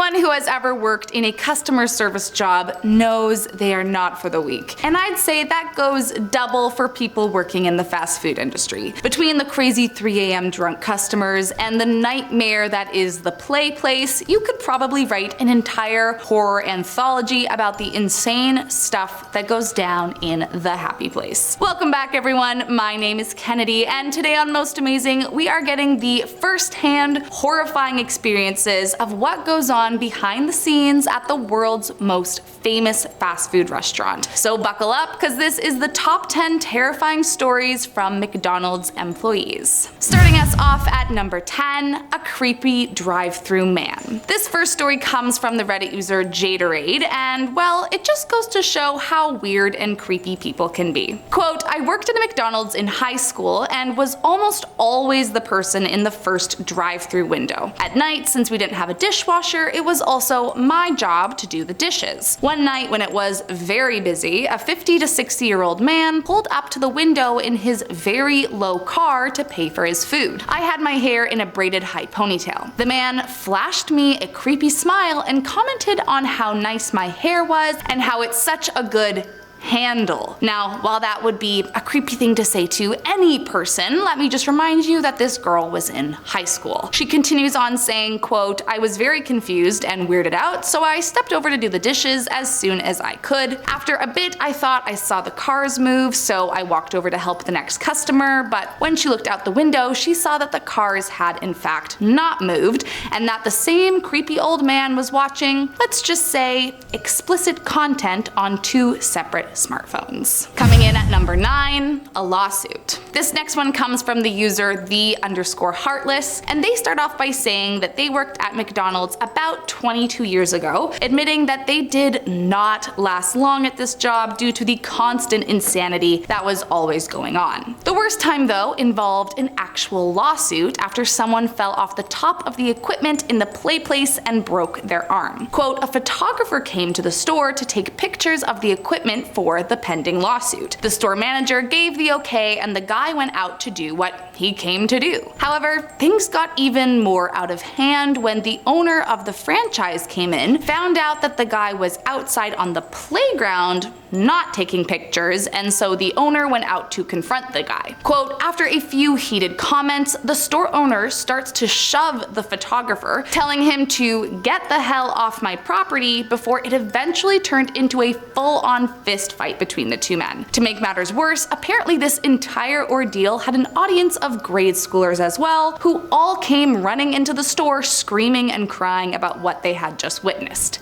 Anyone who has ever worked in a customer service job knows they are not for the weak. And I'd say that goes double for people working in the fast food industry. Between the crazy 3 a.m. drunk customers and the nightmare that is the play place, you could probably write an entire horror anthology about the insane stuff that goes down in the happy place. Welcome back, everyone. My name is Kennedy, and today on Most Amazing, we are getting the first-hand, horrifying experiences of what goes on behind the scenes at the world's most famous fast food restaurant. So buckle up, because this is the top 10 terrifying stories from McDonald's employees. Starting us off at number 10, a creepy drive-thru man. This first story comes from the Reddit user Jaderade, and well, it just goes to show how weird and creepy people can be. Quote, I worked at a McDonald's in high school and was almost always the person in the first drive-thru window. At night, since we didn't have a dishwasher, it was also my job to do the dishes. One night when it was very busy, a 50 to 60-year-old man pulled up to the window in his very low car to pay for his food. I had my hair in a braided high ponytail. The man flashed me a creepy smile and commented on how nice my hair was and how it's such a good handle. Now, while that would be a creepy thing to say to any person, let me just remind you that this girl was in high school. She continues on saying, quote, I was very confused and weirded out, so I stepped over to do the dishes as soon as I could. After a bit, I thought I saw the cars move, so I walked over to help the next customer, but when she looked out the window, she saw that the cars had in fact not moved, and that the same creepy old man was watching, let's just say, explicit content on 2 separate smartphones. Coming in at number 9, a lawsuit. This next one comes from the user the_heartless, and they start off by saying that they worked at McDonald's about 22 years ago, admitting that they did not last long at this job due to the constant insanity that was always going on. The worst time, though, involved an actual lawsuit after someone fell off the top of the equipment in the play place and broke their arm. Quote, a photographer came to the store to take pictures of the equipment for the pending lawsuit. The store manager gave the okay, and the guy went out to do what he came to do. However, things got even more out of hand when the owner of the franchise came in, found out that the guy was outside on the playground not taking pictures, and so the owner went out to confront the guy. Quote, after a few heated comments, the store owner starts to shove the photographer, telling him to get the hell off my property, before it eventually turned into a full-on fist fight between the two men. To make matters worse, apparently this entire ordeal had an audience of grade schoolers as well, who all came running into the store screaming and crying about what they had just witnessed.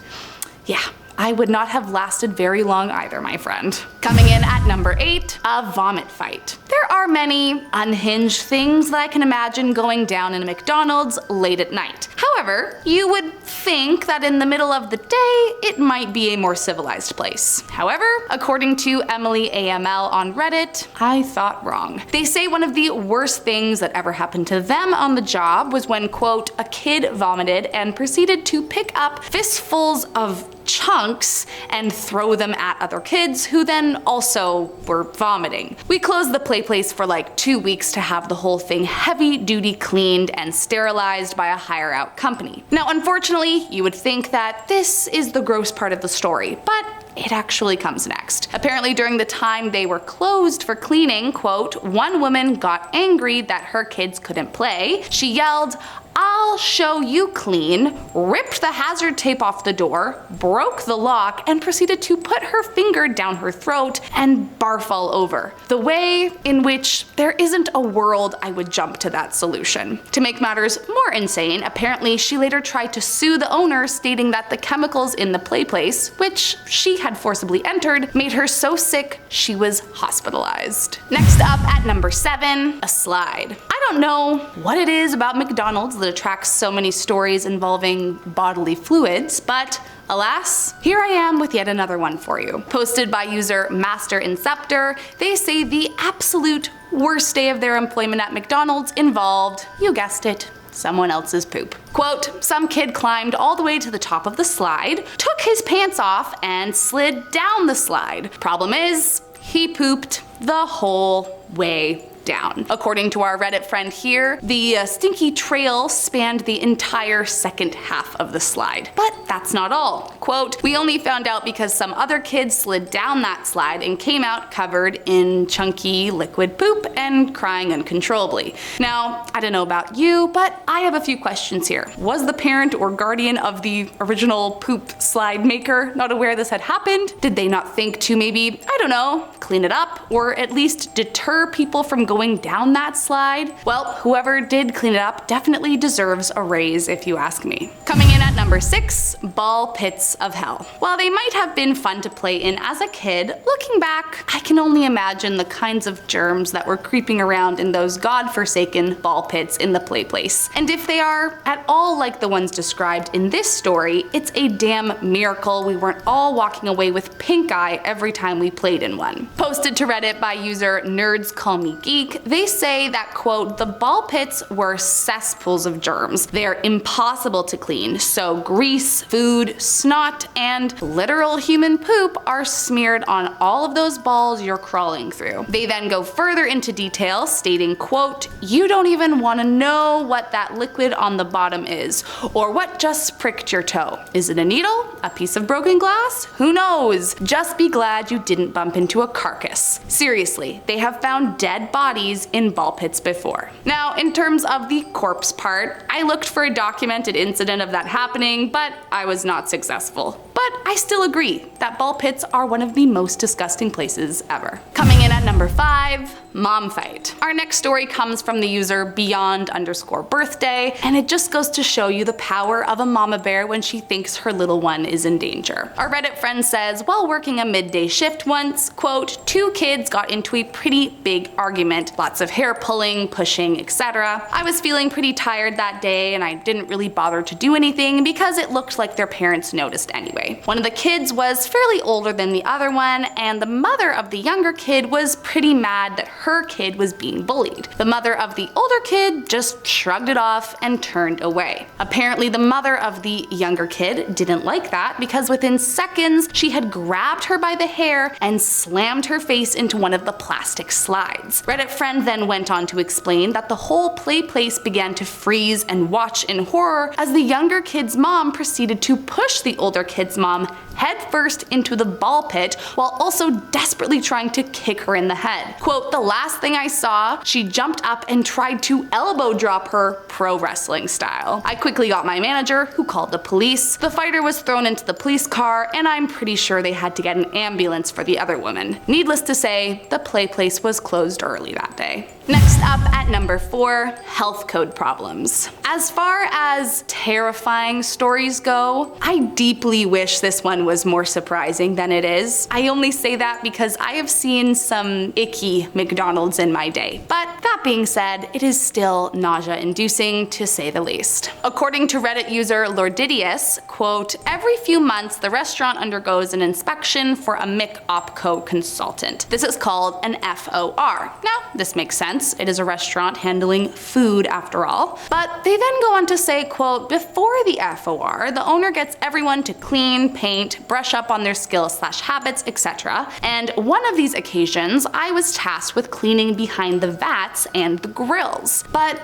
Yeah, I would not have lasted very long either, my friend. Coming in at number 8, a vomit fight. There are many unhinged things that I can imagine going down in a McDonald's late at night. However, you would think that in the middle of the day, it might be a more civilized place. However, according to Emily AML on Reddit, I thought wrong. They say one of the worst things that ever happened to them on the job was when, quote, a kid vomited and proceeded to pick up fistfuls of chunks and throw them at other kids who then also were vomiting. We closed the play place for like 2 weeks to have the whole thing heavy duty cleaned and sterilized by a higher out company. Now, unfortunately, you would think that this is the gross part of the story, but it actually comes next. Apparently during the time they were closed for cleaning, quote, one woman got angry that her kids couldn't play. She yelled, I'll show you clean, ripped the hazard tape off the door, broke the lock, and proceeded to put her finger down her throat and barf all over. The way in which there isn't a world I would jump to that solution. To make matters more insane, apparently she later tried to sue the owner, stating that the chemicals in the play place, which she had forcibly entered, made her so sick she was hospitalized. Next up at number 7, a slide. I don't know what it is about McDonald's that attracts so many stories involving bodily fluids, but alas, here I am with yet another one for you. Posted by user Master Inceptor, they say the absolute worst day of their employment at McDonald's involved, you guessed it, someone else's poop. Quote, some kid climbed all the way to the top of the slide, took his pants off, and slid down the slide. Problem is, he pooped the whole way down. According to our Reddit friend here, the stinky trail spanned the entire second half of the slide. But that's not all. Quote, "We only found out because some other kids slid down that slide and came out covered in chunky liquid poop and crying uncontrollably." Now, I don't know about you, but I have a few questions here. Was the parent or guardian of the original poop slide maker not aware this had happened? Did they not think to maybe, I don't know, clean it up or at least deter people from going down that slide? Well, whoever did clean it up definitely deserves a raise if you ask me. Coming in at number 6, ball pits of hell. While they might have been fun to play in as a kid, looking back, I can only imagine the kinds of germs that were creeping around in those godforsaken ball pits in the play place. And if they are at all like the ones described in this story, it's a damn miracle we weren't all walking away with pink eye every time we played in one. Posted to Reddit by user Nerds Call Me Geek, they say that, quote, "The ball pits were cesspools of germs. They're impossible to clean, so grease, food, snot, and literal human poop are smeared on all of those balls you're crawling through." They then go further into detail, stating, quote, "You don't even want to know what that liquid on the bottom is, or what just pricked your toe. Is it a needle? A piece of broken glass? Who knows? Just be glad you didn't bump into a carcass." Seriously, they have found dead bodies in ball pits before. Now, in terms of the corpse part, I looked for a documented incident of that happening, but I was not successful. But I still agree that ball pits are one of the most disgusting places ever. Coming in at number 5, mom fight. Our next story comes from the user beyond_birthday, and it just goes to show you the power of a mama bear when she thinks her little one is in danger. Our Reddit friend says, while working a midday shift once, quote, "2 kids got into a pretty big argument, lots of hair pulling, pushing, etc. I was feeling pretty tired that day and I didn't really bother to do anything because it looked like their parents noticed anyway. One of the kids was fairly older than the other one, and the mother of the younger kid was pretty mad that her kid was being bullied. The mother of the older kid just shrugged it off and turned away. Apparently the mother of the younger kid didn't like that because within seconds she had grabbed her by the hair and slammed her face into one of the plastic slides. Reddit friend then went on to explain that the whole play place began to freeze and watch in horror as the younger kid's mom proceeded to push the older kid's mom headfirst into the ball pit while also desperately trying to kick her in the head. Quote, "The last thing I saw, she jumped up and tried to elbow drop her pro wrestling style. I quickly got my manager, who called the police. The fighter was thrown into the police car, and I'm pretty sure they had to get an ambulance for the other woman. Needless to say, the play place was closed early that day." Next up at number 4, health code problems. As far as terrifying stories go, I deeply wish this one was more surprising than it is. I only say that because I have seen some icky McDonald's in my day. But that being said, it is still nausea-inducing to say the least. According to Reddit user Lordidius, quote, "Every few months the restaurant undergoes an inspection for a McOpCo consultant. This is called an FOR. Now, this makes sense. It is a restaurant handling food after all. But they then go on to say, quote, "Before the FOR, the owner gets everyone to clean, paint, brush up on their skills/habits, etc. And one of these occasions, I was tasked with cleaning behind the vats and the grills. But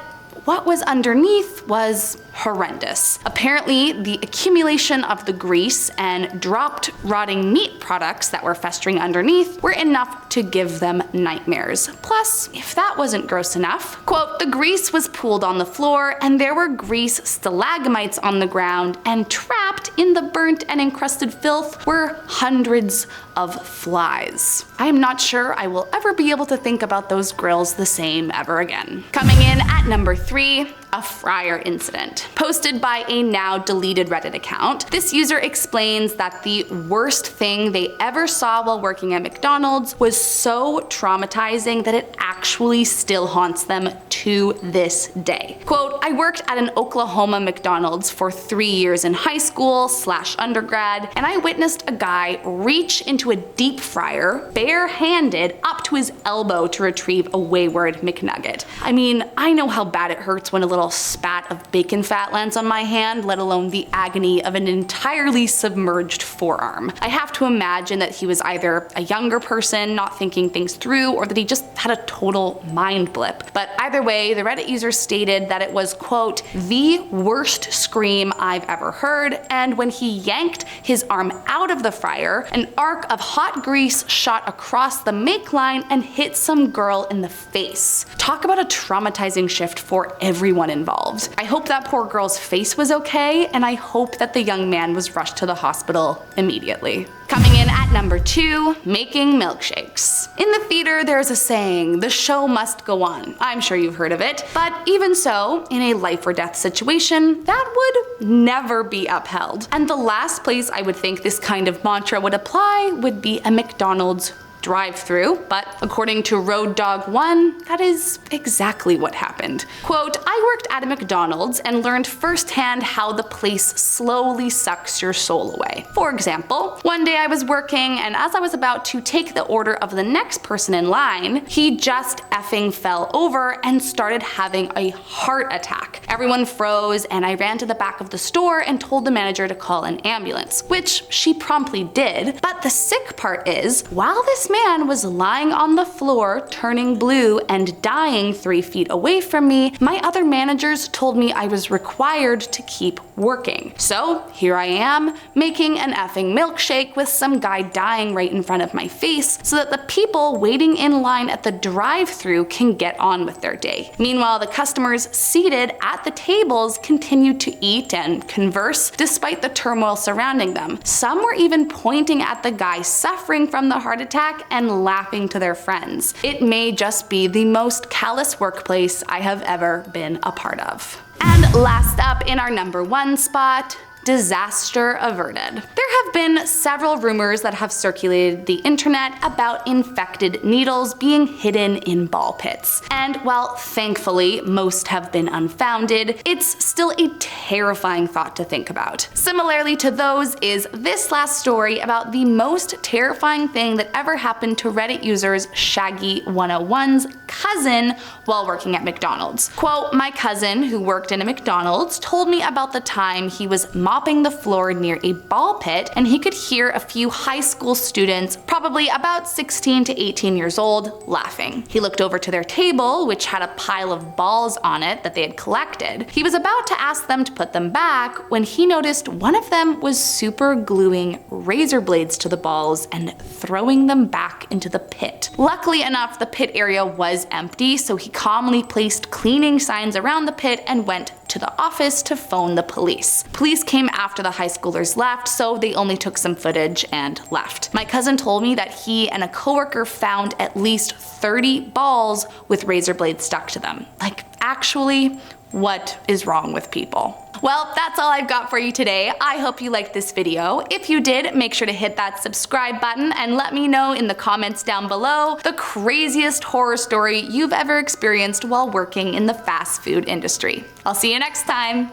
what was underneath was horrendous. Apparently, the accumulation of the grease and dropped rotting meat products that were festering underneath were enough to give them nightmares. Plus, if that wasn't gross enough, quote, "The grease was pooled on the floor and there were grease stalagmites on the ground, and trapped in the burnt and encrusted filth were hundreds of flies. I am not sure I will ever be able to think about those grills the same ever again." Coming in at number 3, a fryer incident. Posted by a now deleted Reddit account, this user explains that the worst thing they ever saw while working at McDonald's was so traumatizing that it actually still haunts them to this day. Quote, "I worked at an Oklahoma McDonald's for 3 years in high school/undergrad, and I witnessed a guy reach into a deep fryer, bare-handed, up to his elbow to retrieve a wayward McNugget. I mean, I know how bad it hurts when a little little spat of bacon fat lands on my hand, let alone the agony of an entirely submerged forearm. I have to imagine that he was either a younger person not thinking things through, or that he just had a total mind blip. But either way, the Reddit user stated that it was, quote, the worst scream I've ever heard, and when he yanked his arm out of the fryer, an arc of hot grease shot across the make line and hit some girl in the face. Talk about a traumatizing shift for everyone involved. I hope that poor girl's face was okay, and I hope that the young man was rushed to the hospital immediately. Coming in at number 2, making milkshakes. In the theater, there's a saying, the show must go on. I'm sure you've heard of it. But even so, in a life or death situation, that would never be upheld. And the last place I would think this kind of mantra would apply would be a McDonald's drive-through, but according to Road Dog 1, that is exactly what happened. Quote, I worked at a McDonald's and learned firsthand how the place slowly sucks your soul away. For example, one day I was working, and as I was about to take the order of the next person in line, he just effing fell over and started having a heart attack. Everyone froze, and I ran to the back of the store and told the manager to call an ambulance, which she promptly did. But the sick part is, while this man was lying on the floor, turning blue and dying 3 feet away from me, my other managers told me I was required to keep working. So here I am, making an effing milkshake with some guy dying right in front of my face so that the people waiting in line at the drive-thru can get on with their day. Meanwhile, the customers seated at the tables continued to eat and converse despite the turmoil surrounding them. Some were even pointing at the guy suffering from the heart attack and laughing to their friends. It may just be the most callous workplace I have ever been a part of. And last up in our number 1 spot, disaster averted. There have been several rumors that have circulated the internet about infected needles being hidden in ball pits. And while thankfully most have been unfounded, it's still a terrifying thought to think about. Similarly to those is this last story about the most terrifying thing that ever happened to Reddit users Shaggy101's cousin while working at McDonald's. Quote, my cousin, who worked in a McDonald's, told me about the time he was mopping the floor near a ball pit and he could hear a few high school students, probably about 16 to 18 years old, laughing. He looked over to their table, which had a pile of balls on it that they had collected. He was about to ask them to put them back when he noticed one of them was super gluing razor blades to the balls and throwing them back into the pit. Luckily enough, the pit area was empty, so he calmly placed cleaning signs around the pit and went to the office to phone the police. Police came after the high schoolers left, so they only took some footage and left. My cousin told me that he and a coworker found at least 30 balls with razor blades stuck to them. Like, actually, what is wrong with people? Well, that's all I've got for you today. I hope you liked this video. If you did, make sure to hit that subscribe button and let me know in the comments down below the craziest horror story you've ever experienced while working in the fast food industry. I'll see you next time.